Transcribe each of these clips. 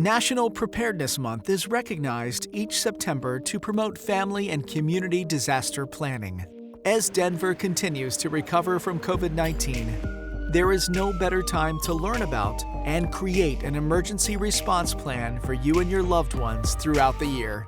National Preparedness Month is recognized each September to promote family and community disaster planning. As Denver continues to recover from COVID-19, there is no better time to learn about and create an emergency response plan for you and your loved ones throughout the year.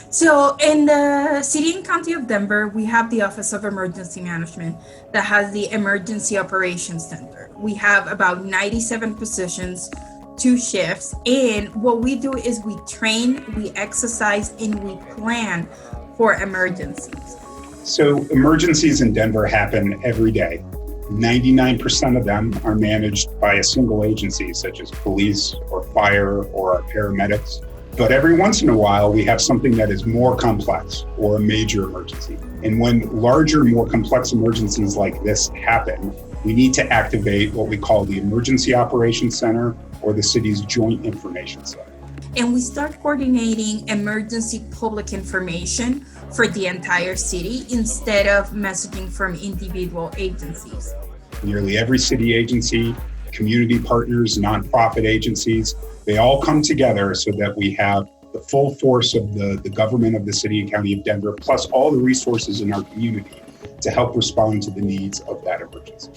So in the City and County of Denver, we have the Office of Emergency Management that has the Emergency Operations Center. We have about 97 positions, 2 shifts, and what we do is we train, we exercise, and we plan for emergencies. So emergencies in Denver happen every day. 99% of them are managed by a single agency, such as police or fire or our paramedics. But every once in a while, we have something that is more complex or a major emergency. And when larger, more complex emergencies like this happen, we need to activate what we call the Emergency Operations Center or the city's Joint Information Center. And we start coordinating emergency public information for the entire city instead of messaging from individual agencies. Nearly every city agency, community partners, nonprofit agencies, they all come together so that we have the full force of the government of the City and County of Denver, plus all the resources in our community to help respond to the needs of that emergency.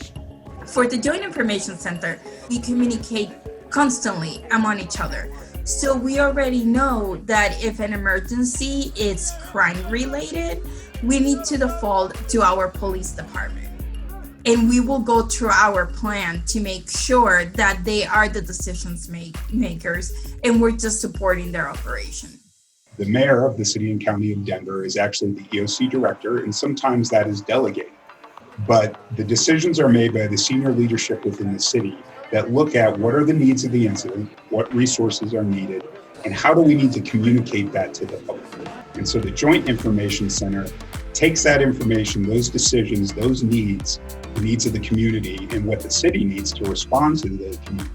For the Joint Information Center, we communicate constantly among each other. So we already know that if an emergency is crime related, we need to default to our police department. And we will go through our plan to make sure that they are the decisions makers and we're just supporting their operation. The mayor of the City and County of Denver is actually the EOC director, and sometimes that is delegated. But the decisions are made by the senior leadership within the city that look at what are the needs of the incident, what resources are needed, and how do we need to communicate that to the public. And so the Joint Information Center takes that information, those decisions, those needs, the needs of the community, and what the city needs to respond to the community,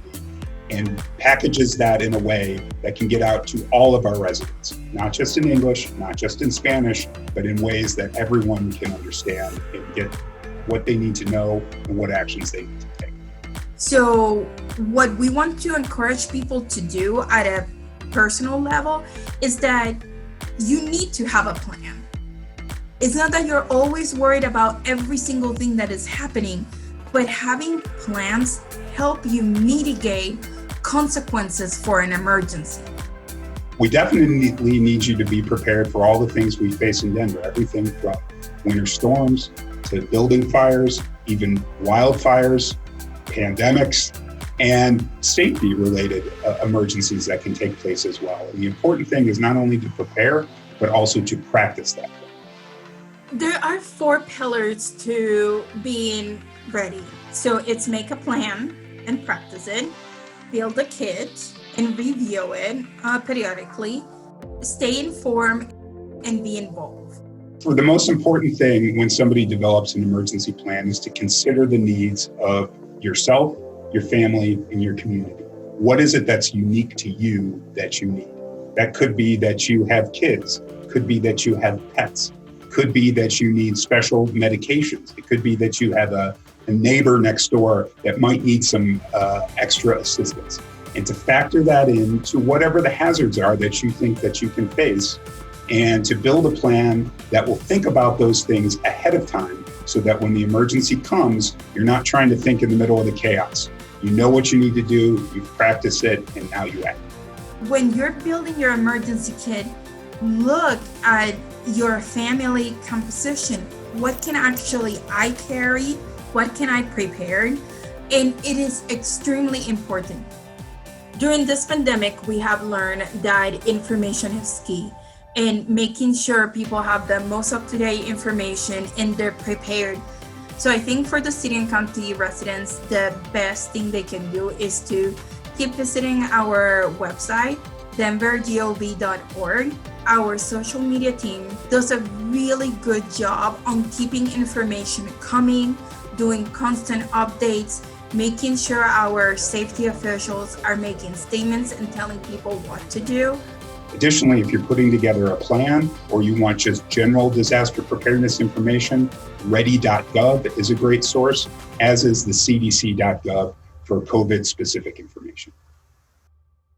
and packages that in a way that can get out to all of our residents, not just in English, not just in Spanish, but in ways that everyone can understand and get what they need to know and what actions they need to take. So what we want to encourage people to do at a personal level is that you need to have a plan. It's not that you're always worried about every single thing that is happening, but having plans help you mitigate consequences for an emergency. We definitely need you to be prepared for all the things we face in Denver, everything from winter storms to building fires, even wildfires, pandemics, and safety-related emergencies that can take place as well. And the important thing is not only to prepare, but also to practice that. There are 4 pillars to being ready. So it's make a plan and practice it, build a kit and review it periodically, stay informed, and be involved. For the most important thing when somebody develops an emergency plan is to consider the needs of yourself, your family, and your community. What is it that's unique to you that you need? That could be that you have kids, could be that you have pets, could be that you need special medications. It could be that you have a neighbor next door that might need some extra assistance. And to factor that into whatever the hazards are that you think that you can face, and to build a plan that will think about those things ahead of time so that when the emergency comes, you're not trying to think in the middle of the chaos. You know what you need to do, you've practiced it, and now you act. When you're building your emergency kit, look at your family composition. What can actually I carry? What can I prepare? And it is extremely important. During this pandemic, we have learned that information is key, and making sure people have the most up-to-date information and they're prepared. So I think for the city and county residents, the best thing they can do is to keep visiting our website, denvergov.org. Our social media team does a really good job on keeping information coming, doing constant updates, making sure our safety officials are making statements and telling people what to do. Additionally, if you're putting together a plan or you want just general disaster preparedness information, ready.gov is a great source, as is the cdc.gov for COVID-specific information.